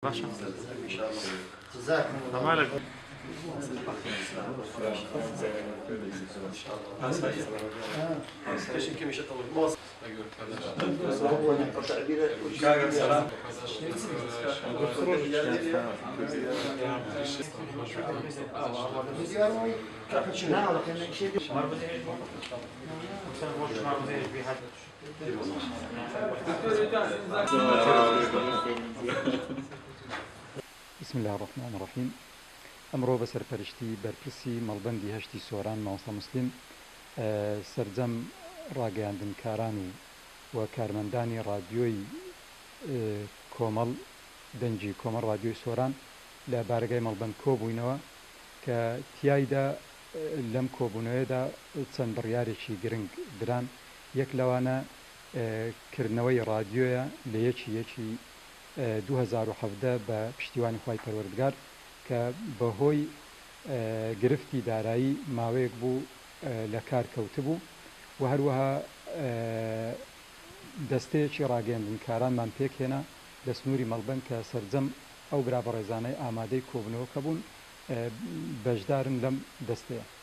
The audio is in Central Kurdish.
باشا جزاكم الله مالك بسم الله الرحمن الرحيم. ئەمڕۆ بەسەرپەرشتی بەرپرسی مەڵبەندی هەشتی سۆران مامۆستا موسلیم سەرجەم ڕاگەیاندنکاران و کارمەندانی ڕادیۆی کۆمەڵ دەنجی کۆمەڵ ڕادیۆی سۆران لە بارگای مەڵبەند کۆبووینەوە کە تیایدا لەم کۆبوونەوەیەدا چەند بڕیارێکی گرنگ دران. یەک لەوانە کردنەوەی ڕادیۆیە لە یەکی 2017 بە پشتیوانی خوای پەروەردگار کە بەهۆی گرفتی دارایی ماوەیەک بوو لە کار کەوتبوو و هەروەها دەستەیەکی ڕاگەیاندنکارانمان پێکهێنا لە سنووری مەڵبەند کە سەرجەم ئەو برا بەڕێزانەی ئامادەی کۆبوونەوە کە بوون بەشدارن لەم دەستەیە.